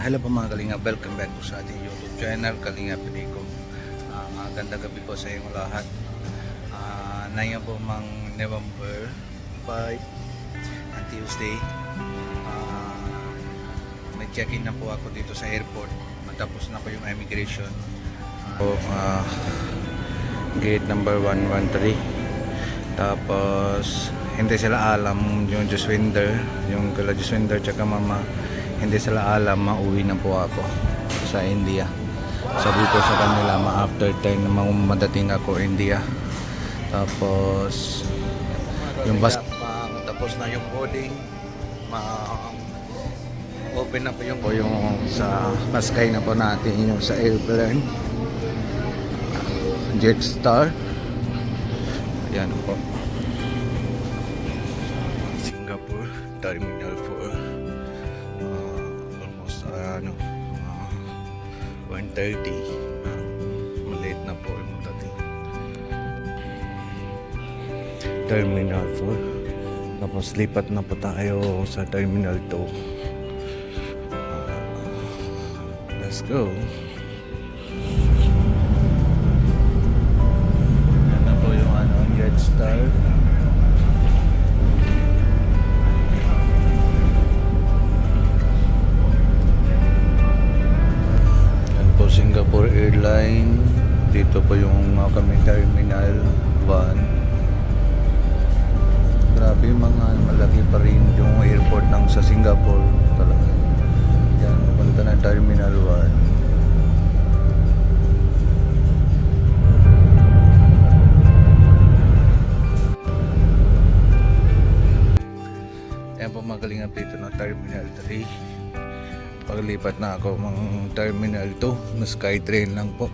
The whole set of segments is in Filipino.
Hello po mga Kalingap, welcome back po sa ating YouTube channel, Kalingap Pico. Magandang gabi po sa inyong lahat. Ngayon po mang November 5, ang Tuesday. May check-in na po ako dito sa airport. Matapos na po yung immigration. Gate number 113. Tapos hindi sila alam yung Juswinder, yung kala Juswinder tsaka mama, hindi sila alam mauwi na po ako sa India. Sabi ko sa kanila after 10 na madating ako India. Tapos yung bus tapos na yung boarding, open na po yung sa Pascay na po natin yung sa airplane Jetstar. Ayan po, Singapore Terminal 4. Almost 1:30. Malate na po yung dating Terminal 4. Tapos lipat na po tayo sa Terminal 2. Let's go. Yan na po yung Jetstar. Singapore Airline. Dito po yung kami Terminal 1. Grabe, mga malaki pa rin yung airport ng sa Singapore talaga. Yan, punta na Terminal 1. Yan po magaling dito na Terminal 3. Paglipat na ako ng Terminal 2 na Skytrain lang po,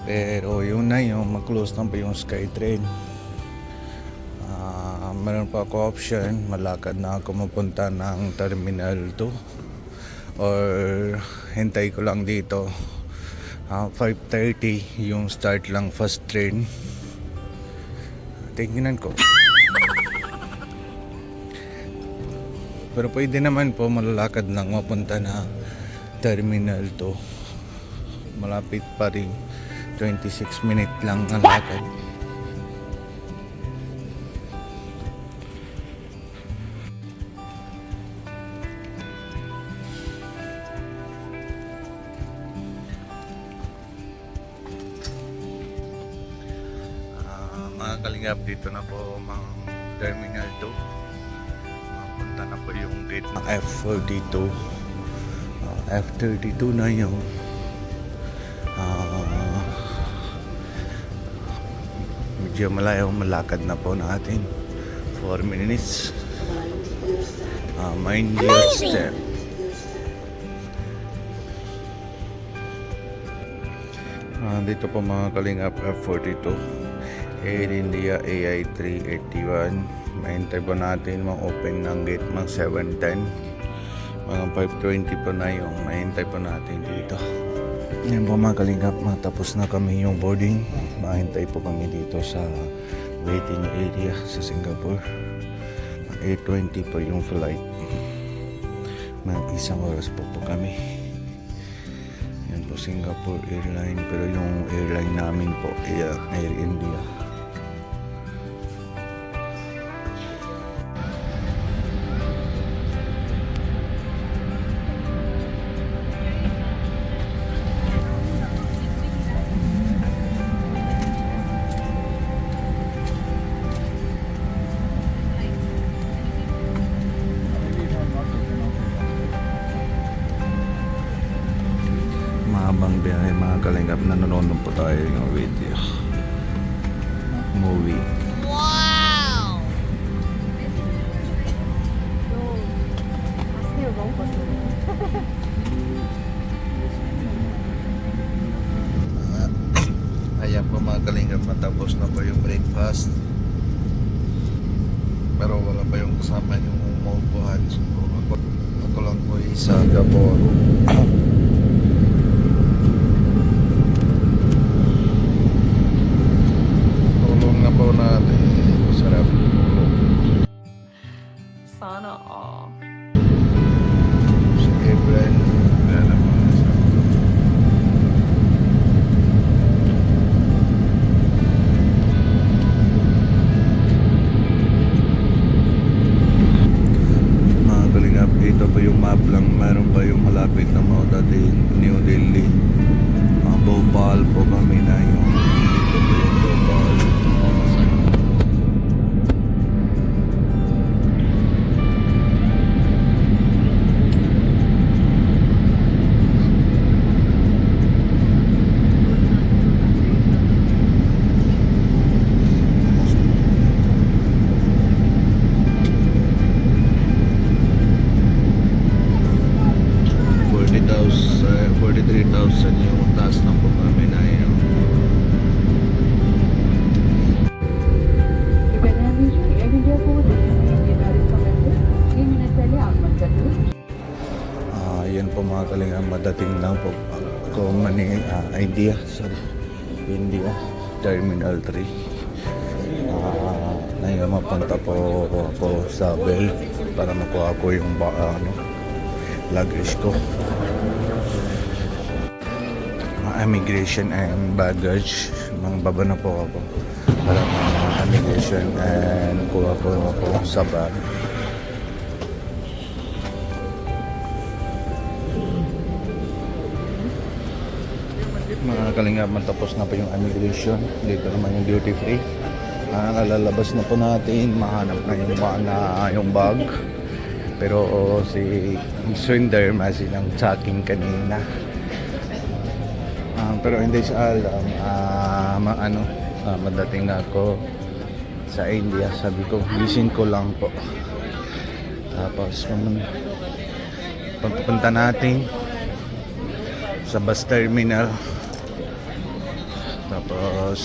pero yun na yung mag-close na po yung Skytrain. Meron pa ako option, malakad na ako mapunta ng Terminal 2 or hintay ko lang dito. 5:30 yung start lang first train. Tingnan ko, pero pwede naman po malalakad lang mapunta na Terminal 2. Malapit pa rin, 26 minutes lang ang lakad. Mga Kalingap, dito na po mga Terminal 2. Punta na po yung gate ng F42. F32 na yung medyo malayo, malakad na po natin 4 minutes. Mind your step. Dito po mga Kalingap, F42 Air India AI 381. Mahintay po natin ma-open ng gate mga 7:10. Mga 5:20 po na yung mahintay po natin dito. Yan po mga Kalingap, matapos na kami yung boarding. Mahintay po kami dito sa waiting area sa Singapore. 8:20 po yung flight. Mga isang oras po kami. Yan po Singapore Airline, pero yung airline namin po Air India. Mahabang biyahe mga Kalingap, nanonood po tayo ng video movie. Wow! Ayan po mga Kalingap, matapos na po yung breakfast, pero wala pa yung kasama yung umuupuhan. So, ako lang po isa Gabor. Tulong na po natin, masarap tulong. Sana all. Si Efren, ito po yung map lang. Meron pa yung malapit na mga dating New Delhi. Bhopal po kami na yun. Dito po yung Bhopal. $43,000 yung taas ng pagkami na yun. Yan po mga kalinga, madating lang po ako India, Terminal 3. Ngayon mapunta po ako sa Bell para makuha ko yung luggage ko. Immigration and baggage, baba na po ako para immigration and kuha ko na po sa bag. Mga kalingap, matapos na po yung immigration. Dito naman yung duty free. Lalabas na po natin, mahanap na yung bag. Pero si Swinder masin ang tracking kanina. Pero hindi siya alam madating na ako sa India. Sabi ko, bisin ko lang po. Tapos pupunta natin sa bus terminal. Tapos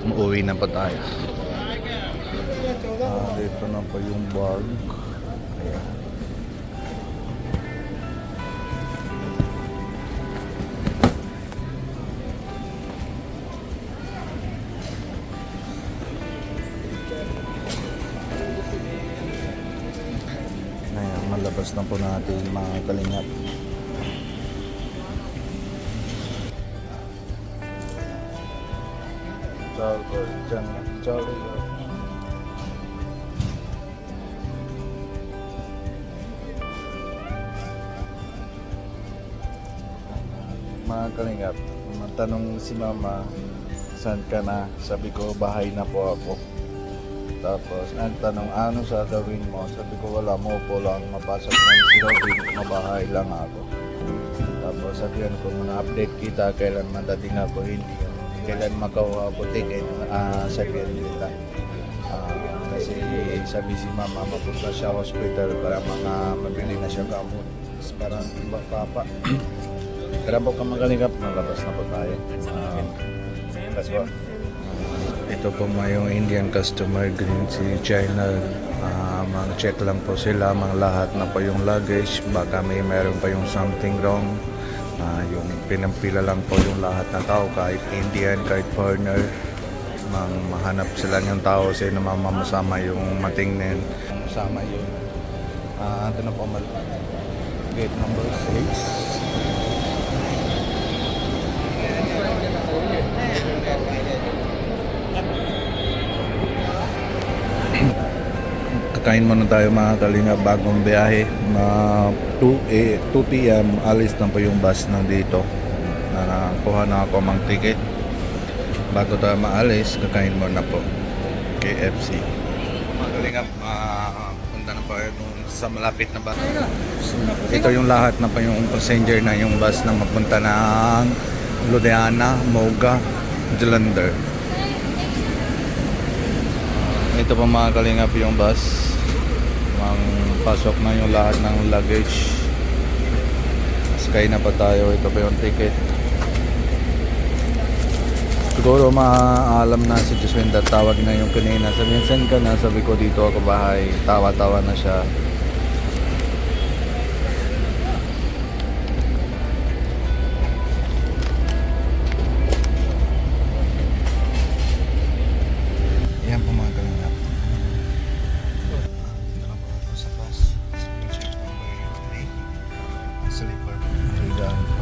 uuwi na pa tayo. Dito na pa yung bag. Ayan. Malabas na po natin mga kalingap. Mga kalingap, matanong si mama, saan ka na? Sabi ko, bahay na po ako. Tapos nagtanong, ano sa gawin mo? Sabi ko, wala mo po lang, mapasok ng si Robin, mabahay lang ako. Tapos sabihan ko, update kita, kailan madating ako, hindi kailan makawa ako ticket, sabihan nila. Kasi sabi si mama, mapunta siya hospital para mabili na siya gamot. Parang iba papa. Pero po ka magalingap, malabas na po tayo. Let's go. Ito po yung Indian customer, green si China. Mag-check lang po sila, lahat na po yung luggage. Baka meron pa yung something wrong. Yung pinampila lang po yung lahat na tao, kahit Indian, kahit foreigner. Mahanap sila ng tao sa na mamasama yung matingnin. Masama yun. Ito na po gate number 6. Kakain muna tayo mga kalinga bagong biyahe. 2 p.m. alis na po yung bus nandito. Nakuha na ako mang ticket. Bago tayo maalis, kakain muna po KFC. Mga kalinga, punta na po sa malapit na bus. Ito yung lahat na pa yung passenger na yung bus na mapunta ng Ludhiana, Moga, Jalandhar. Ito pa mga kalingap yung bus. Pasok na yung lahat ng luggage. Sky na pa tayo. Ito pa yung ticket. Siguro maalam na si Juswinda. Tawag na yung kanina. Sabi niya, saan ka na? Sabi ko, dito ako bahay. Tawa-tawa na siya. Yan po mga kalingap. Sleeper. Rigaan po.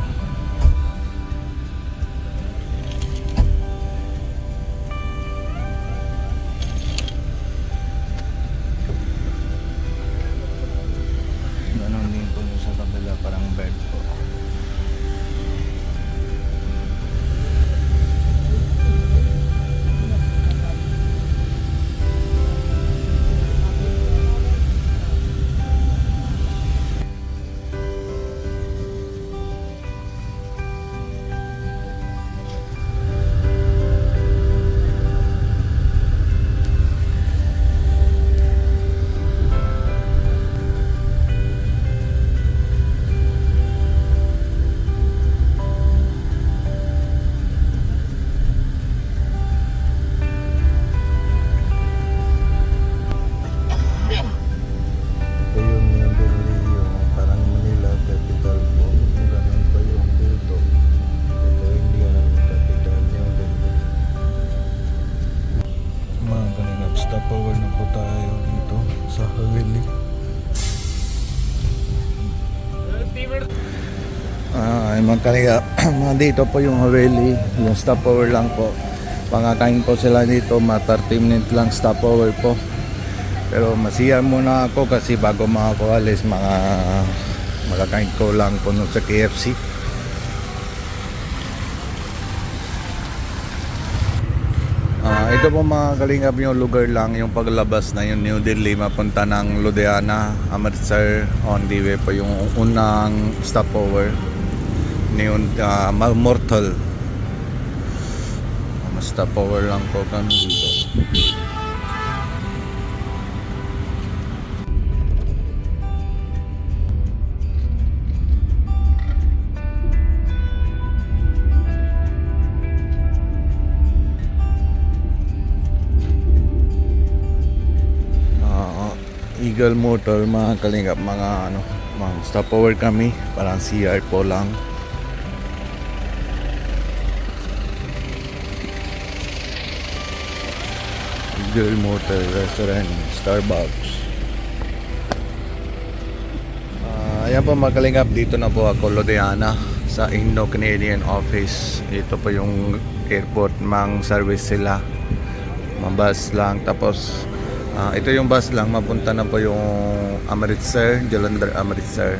na po tayo dito sa Haveli. Ay mga kaliga, dito po yung Haveli, yung stopover lang po. Pangakain po sila dito, mga 30 minutes lang stopover po. Pero masiya muna ako kasi bago makakalis, makakain ko lang po nun sa KFC. Ito po mga kalingap yung lugar lang, yung paglabas na yung New Delhi mapunta ng Ludhiana, Amritsar. On the way po yung unang stopover New Mortal. Stopover lang po kami dito. Eagle Motor mga kalingap, mga stopover kami, parang CR po lang. Eagle Motor Restaurant, Starbucks. Ayan po mga kalingap, dito na po ako Ludhiana sa Indo-Canadian Office. Ito po yung airport, mang service sila, mga bus lang. Tapos ito yung bus lang, mapunta na po yung Amritsar, Jalandhar Amritsar.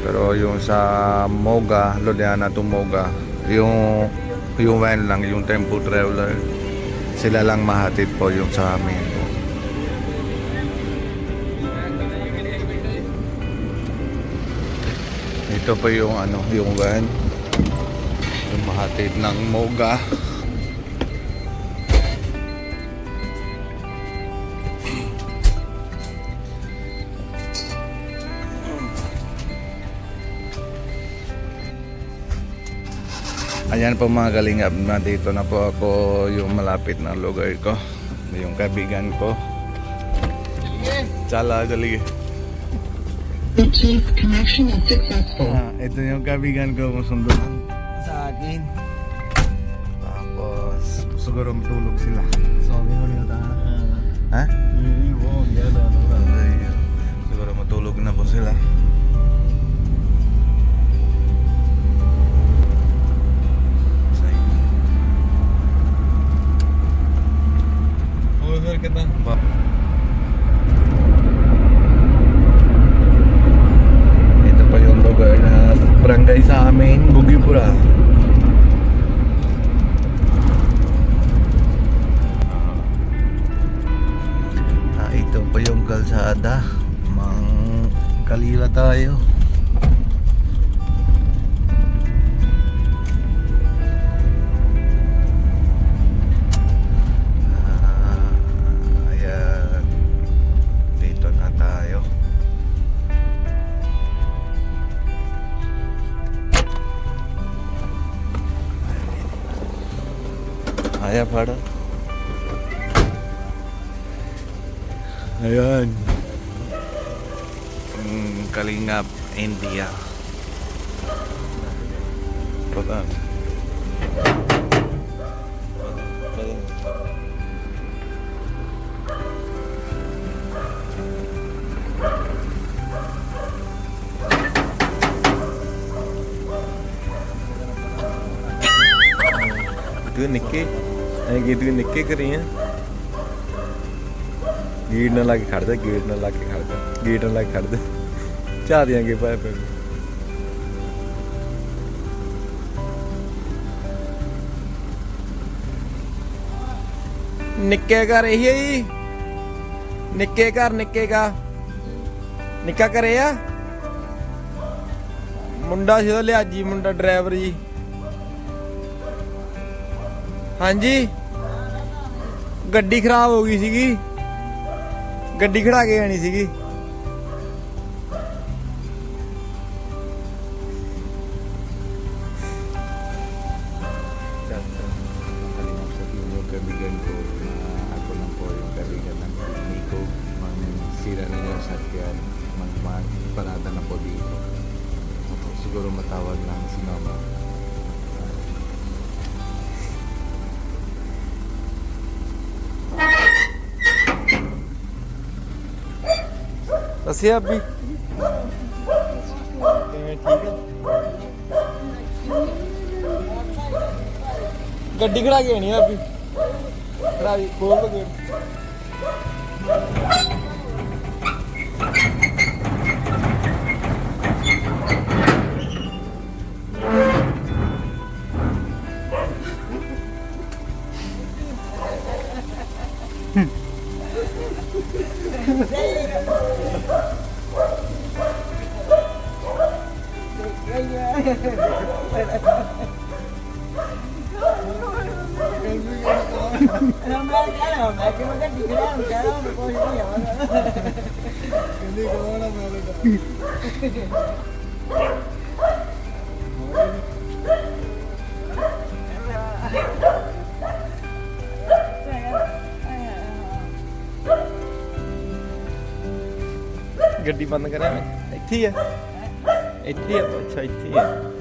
Pero yung sa Moga, Ludhiana to Moga, yung van lang, yung tempo traveler, sila lang mahatid po yung sa amin. Ito po yung yung van, yung mahatid ng Moga. Ayan po mga kalingap, dito na po ako yung malapit na lugar ko, yung kaibigan ko. Chala, dali. Bluetooth connection is successful. Ito yung kaibigan ko, musunduan sa akin. Tapos siguro matulog sila. Ha? Siguro matulog na po sila. Ito pa yung lugar na barangay sa amin, Bugipura. Ito pa yung kalsada, mang kalila tayo. Ayan para. Ayan. Kalingap, India. Patan. Itu निक्के गीत निक्के करी हैं गेट ना लाके खड़ they get ना लाके खड़ दे चाह देंगे पाए पे निक्के घर यही निक्के घर निक्का घरे आ मुंडा सी लिया जी मुंडा ड्राइवर जी हाँ जी गड्डी खराब हो गई सीगी गड्डी खड़ा के आनी सीगी kaibigan ko na ako lang po yung kaibigan ng Nico sira na yung sakyan magparada na po dito siguro matawag lang si Mama ਅਸੀਂ ਆਪੀ ਕਿਵੇਂ ਠੀਕ ਆ ਗੱਡੀ ਖੜਾ ਕੇ ਆਣੀ ਆਪੀ ਖੜਾ ਵੀ ਖੋਲ ਕੇ ਗੱਡੀ ਬੰਦ ਕਰਿਆ ਮੈਂ ਇੱਥੇ ਹੀ ਆ ਇੱਥੇ ਹੀ ਆ ਅੱਛਾ ਇੱਥੇ ਹੀ ਆ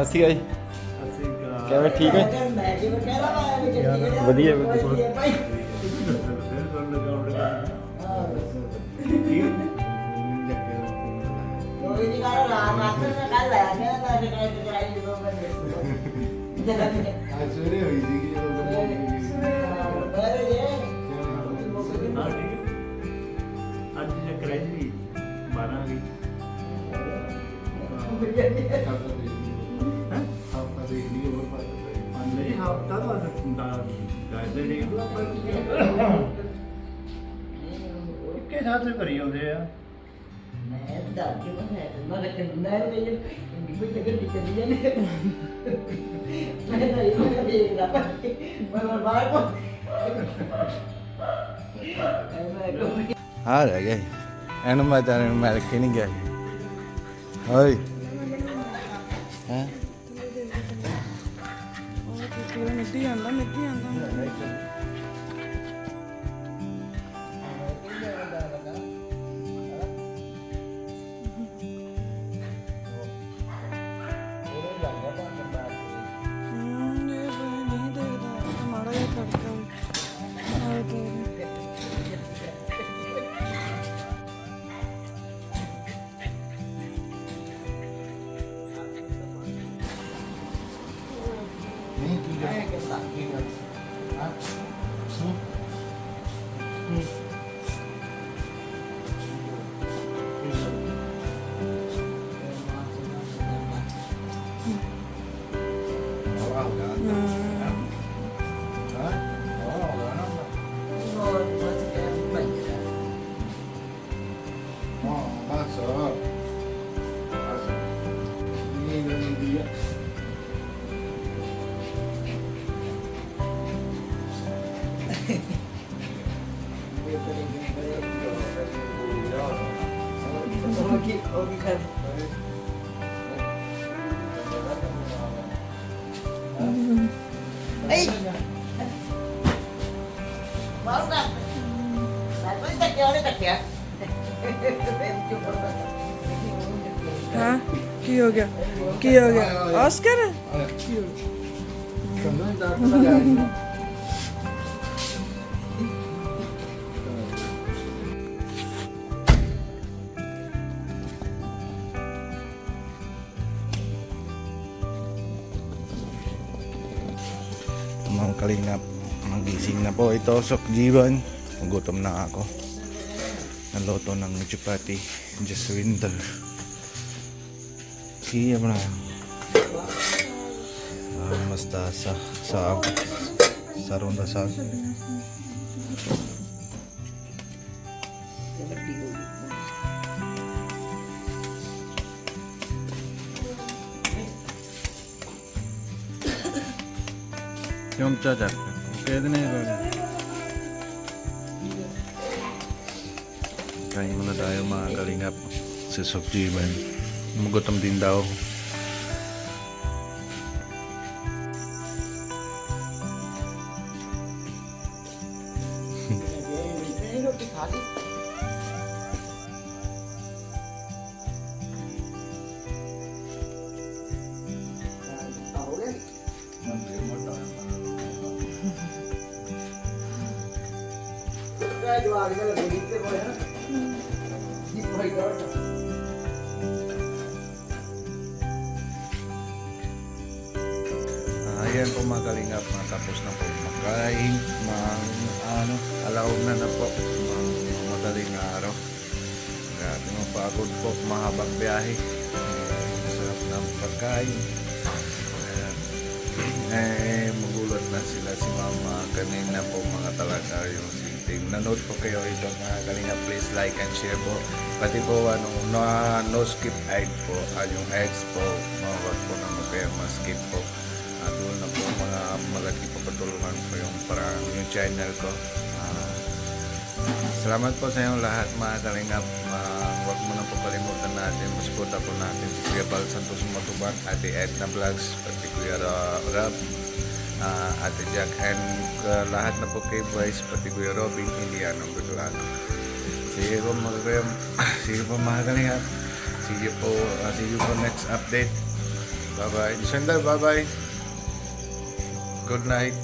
ਅਸੀਂ ਆਈ ਕਿਵੇਂ ਠੀਕ ਹੈ ਵਧੀਆ ਵਧੀਆ ਸਵੇਰੇ ਹੋਈ ਸੀ ਅੱਜ ਜੇ ਕਰਾਈ 12 ਗਈ ਹਫਤਾ ਦੇਖ ਲਈ ਹੋਰ ਪਾ ਨਹੀਂ ਹਫਤਾ ਦਾ ਗਾਇਦੇ ਡੇ ਇੱਕੇ ਸਾਥ ਤੇ ਕਰੀ ਆਉਂਦੇ ਆ ਆ ਰਹਿ ਗਿਆ ਇਹਨੂੰ ਮੈਂ ਤਾਂ ਮਿਲ ਕੇ ਨਹੀਂ ਗਿਆ ਓਏ ਹੈ ਮਿੱਟੀ ਆਂਦਾ ਨਹੀਂ ਦੇਖਦਾ ਮਾੜਾ ਜਿਹਾ ਖੜਕਾ ਆਏ ਤੇ ਨਹੀਂ ਕੀ ਹੈ ਕਿ ਸਾਕੀ ਹਾਂ हाँ की हो गया Oscar mga kalingap, magising na po ito, Sokjiban. Gutom na ako. Naluto ng chapati, Jaswinder. Iya bana. Mustasa sag, sarong da sag. Yung chajak, pwede na yun. Kain muna tayo mga kalingap sa Sokjiban. Magutom din daw. रोटी खा ली हो गया जो आगे चला देखते कोई है ना ये कोई करो Ayan po mga kalingap, matapos na po makain, alawag na po, madaling araw. Grabe mapagod po, mahabang biyahe. Masarap na ang pagkain. Magulat na sila si mama. Kanina po mga talaga yung sitting. Nanood po kayo ito mga kalingap, please like and share po. Pati po no skip ad po, yung ads po, mawag po na kayo ma-skip po. At doon na po mga malaki papatulungan po yung parang yung channel ko. Salamat po sa inyong lahat mga kalingap. Huwag mo na po kalimutan natin. Masputa po natin si Kuya Bal Santos Matuban, Ate Edna Vlogs, pati Kuya Rab, Ate Jack, and lahat na po kay Boys, pati Kuya Robin, Indiano, Bicolano. Sige po mga kalingap. See you po next update. Bye bye. Descender, bye bye. Good night.